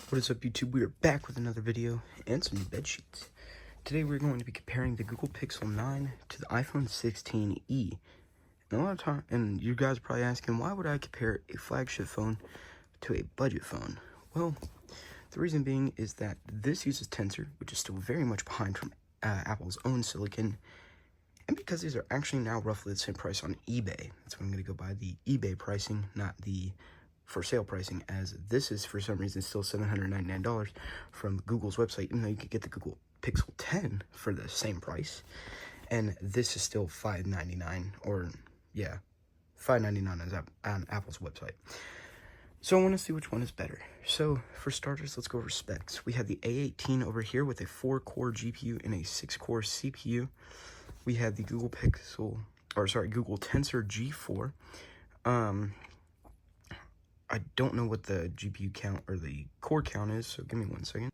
What is up, YouTube? We are back with another video and some new bed sheets. Today we're going to be comparing the Google Pixel 9 to the iPhone 16e. And a lot of time, and you guys are probably asking, why would I compare a flagship phone to a budget phone? Well, the reason being is that this uses Tensor, which is still very much behind from Apple's own silicon, and because these are actually now roughly the same price on eBay. That's why I'm going to go by the eBay pricing, not the for sale pricing, as this is for some reason still $799 from Google's website, even though you could get the Google Pixel 10 for the same price, and this is still $599, or yeah, $599 on Apple's website. So I want to see which one is better. So for starters, let's go over specs. We have the A18 over here with a 4-core GPU and a 6-core CPU. We have the Google Tensor G4. I don't know what the GPU count or the core count is, so give me 1 second.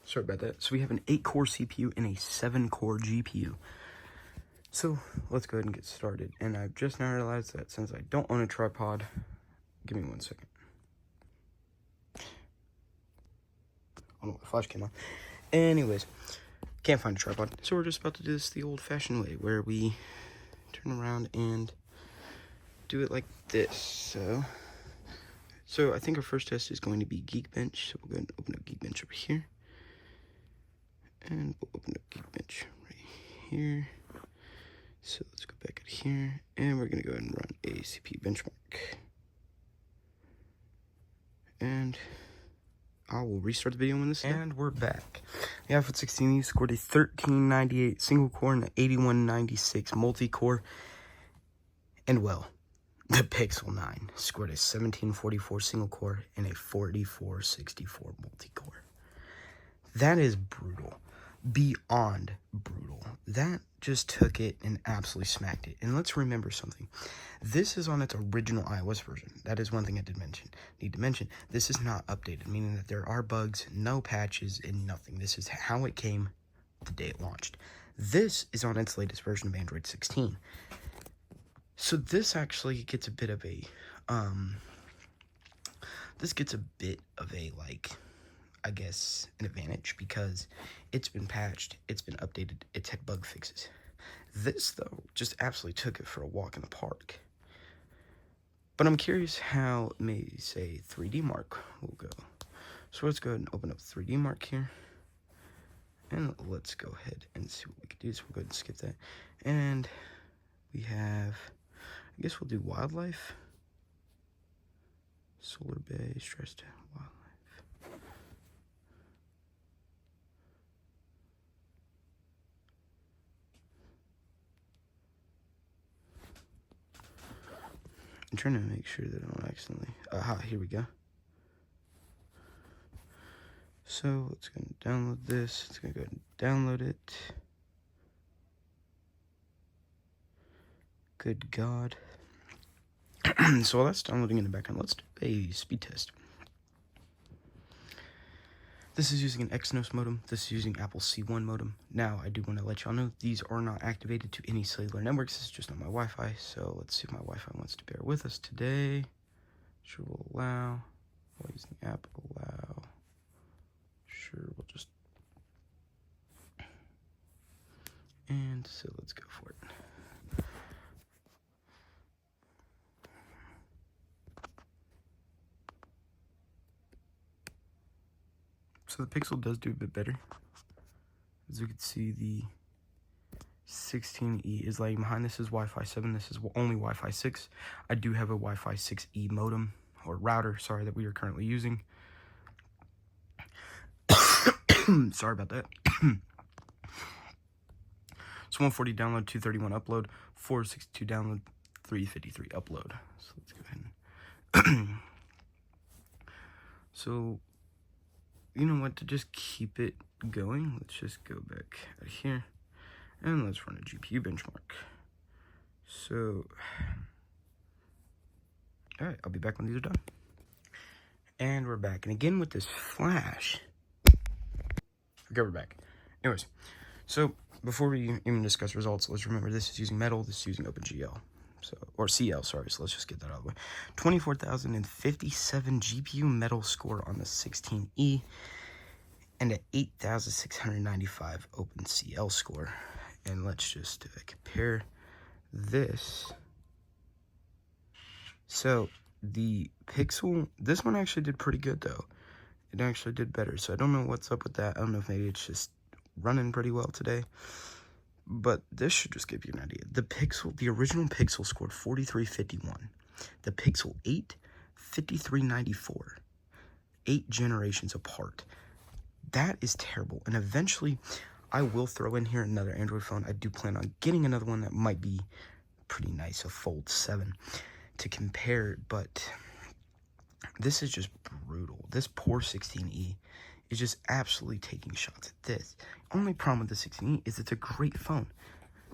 Sorry about that. So we have an 8-core CPU and a 7-core GPU. So let's go ahead and get started. And I've just now realized that since I don't own a tripod, give me 1 second. Oh no, the flash came on. Anyways, can't find a tripod. So we're just about to do this the old-fashioned way, where we turn around and do it like this. So I think our first test is going to be Geekbench. So we'll go ahead and open up Geekbench over here. And we'll open up Geekbench right here. So let's go back out here. And we're going to go ahead and run a CPU benchmark. And I will restart the video when this is done. And we're back. The iPhone 16e scored a 1398 single core and an 8196 multi-core. And well, the Pixel 9 scored a 1744 single core and a 4464 multi-core. That is brutal. Beyond brutal. That just took it and absolutely smacked it. And let's remember something. This is on its original iOS version. That is one thing I need to mention. This is not updated, meaning that there are bugs, no patches, and nothing. This is how it came the day it launched. This is on its latest version of Android 16. So this actually gets a bit of a, like, I guess, an advantage, because it's been patched, it's been updated, it's had bug fixes. This, though, just absolutely took it for a walk in the park. But I'm curious how, maybe, say, 3D Mark will go. So let's go ahead and open up 3D Mark here. And let's go ahead and see what we can do. So we'll go ahead and skip that. And we have, I guess we'll do wildlife. Solar Bay, stress to wildlife. I'm trying to make sure that I don't accidentally, here we go. So it's going to download this. It's going to go ahead and download it. Good God. So while that's downloading in the background, let's do a speed test. This is using an Exynos modem. This is using Apple C1 modem. Now, I do want to let y'all know these are not activated to any cellular networks. This is just on my Wi-Fi. So let's see if my Wi-Fi wants to bear with us today. Sure, we'll allow. While using the app, we'll allow. Sure, we'll just. And so let's go for it. So the Pixel does do a bit better. As you can see, the 16e is lagging behind. This is Wi-Fi 7. This is only Wi-Fi 6. I do have a Wi-Fi 6E modem, or router, sorry, that we are currently using. Sorry about that. So 140 download, 231 upload, 462 download, 353 upload. So let's go ahead and so, you know what, to just keep it going, let's just go back out here and let's run a GPU benchmark. So, all right, I'll be back when these are done. And we're back, and again with this flash. Okay, we're back. Anyways, so before we even discuss results, let's remember this is using Metal, this is using OpenGL. So, or CL, sorry. So let's just get that out of the way. 24,057 GPU metal score on the 16E, and an 8,695 open CL score. And let's just compare this. So the Pixel, this one actually did pretty good though. It actually did better. So I don't know what's up with that. I don't know if maybe it's just running pretty well today. But this should just give you an idea. The Pixel, the original Pixel scored 4351. The Pixel 8, 5394. 8 generations apart. That is terrible. And eventually, I will throw in here another Android phone. I do plan on getting another one that might be pretty nice, a Fold 7, to compare. But this is just brutal. This poor 16E is just absolutely taking shots at this. Only problem with the 16E is it's a great phone,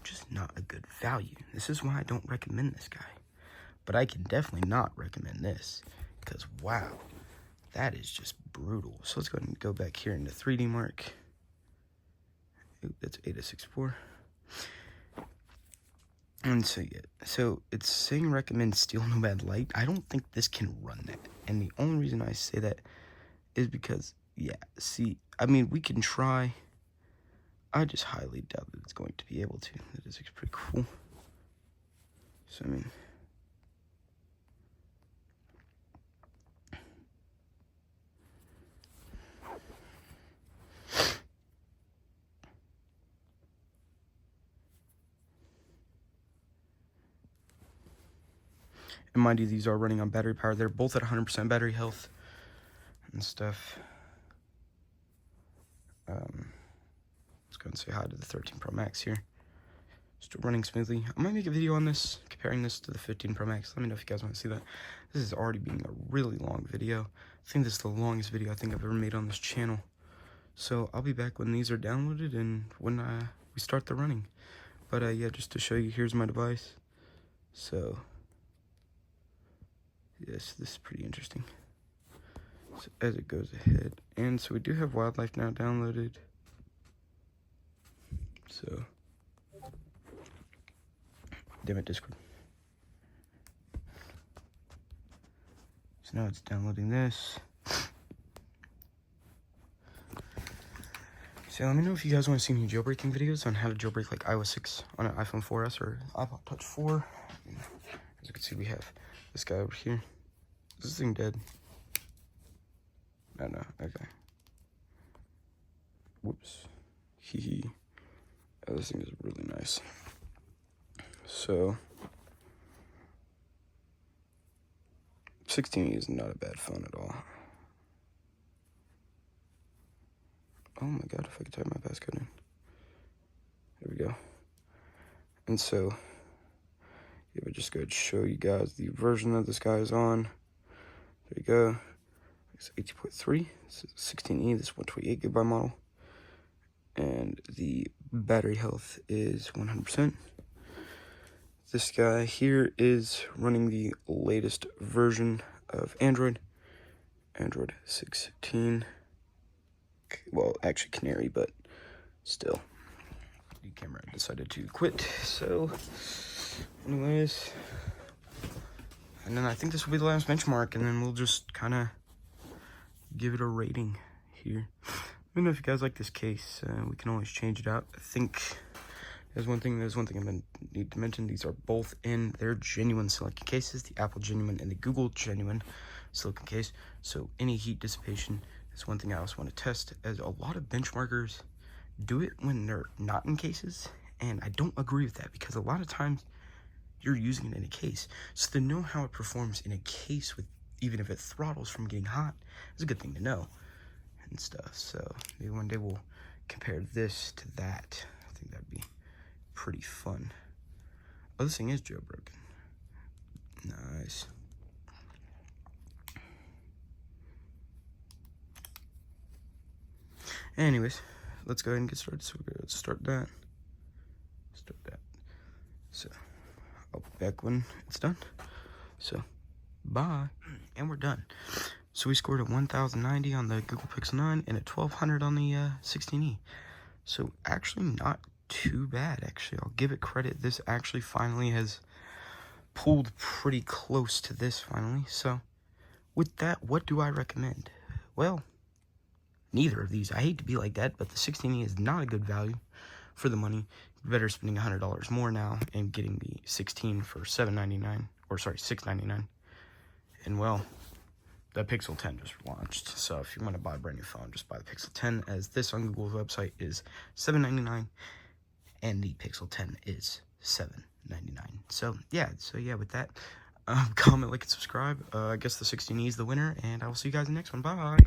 just not a good value. This is why I don't recommend this guy. But I can definitely not recommend this, because wow, that is just brutal. So let's go ahead and go back here into 3D Mark. Ooh, that's 864. And so yeah, so it's saying recommend Steel Nomad Lite. I don't think this can run that. And the only reason I say that is because, yeah, see, I mean, we can try. I just highly doubt that it's going to be able to. That is pretty cool. So, I mean, and mind you, these are running on battery power. They're both at 100% battery health and stuff. Let's go and say hi to the 13 Pro Max here. Still running smoothly. I might make a video on this, comparing this to the 15 Pro Max. Let me know if you guys want to see that. This is already being a really long video. I think this is the longest video I think I've ever made on this channel. So I'll be back when these are downloaded and when we start the running. But yeah, just to show you, here's my device. So yes, this is pretty interesting. So as it goes ahead, and so we do have Wildlife now downloaded. So, damn it, Discord. So now it's downloading this. So let me know if you guys want to see any jailbreaking videos on how to jailbreak like iOS 6 on an iPhone 4S or iPod Touch 4. As you can see, we have this guy over here. Is this thing dead? No, okay. Whoops. Hee. Oh, this thing is really nice. So, 16 is not a bad phone at all. Oh my god, if I could type my passcode in. There we go. And so, yeah, but just go ahead and show you guys the version that this guy is on. There you go. It's 18.3. This is 16E. This is 128 gigabyte model. And the battery health is 100%. This guy here is running the latest version of Android 16. Well, actually Canary, but still. The camera decided to quit. So, anyways, and then I think this will be the last benchmark, and then we'll just kind of give it a rating here. Let me know if you guys like this case. We can always change it out. I think there's one thing I need to mention. These are both in their genuine silicon cases, the Apple genuine and the Google genuine silicon case. So any heat dissipation is one thing I also want to test, as a lot of benchmarkers do it when they're not in cases, and I don't agree with that, because a lot of times you're using it in a case. So to know how it performs in a case, with even if it throttles from getting hot, is a good thing to know and stuff. So maybe one day we'll compare this to that. I think that'd be pretty fun. Oh, this thing is jailbroken. Nice. Anyways, let's go ahead and get started. So we're going to start that. So I'll be back when it's done. So bye. And we're done. So we scored a 1090 on the Google Pixel 9 and a 1200 on the 16E. So actually not too bad, actually. I'll give it credit. This actually finally has pulled pretty close to this finally. So with that, what do I recommend? Well, neither of these. I hate to be like that, but the 16E is not a good value for the money. Better spending $100 more now and getting the 16 for $7.99, or sorry, $6.99. And well, the Pixel 10 just launched, so if you want to buy a brand new phone, just buy the Pixel 10, as this on Google's website is $7.99, and the Pixel 10 is $7.99. So yeah, with that, comment, like, and subscribe. I guess the 16E is the winner, and I will see you guys in the next one. Bye.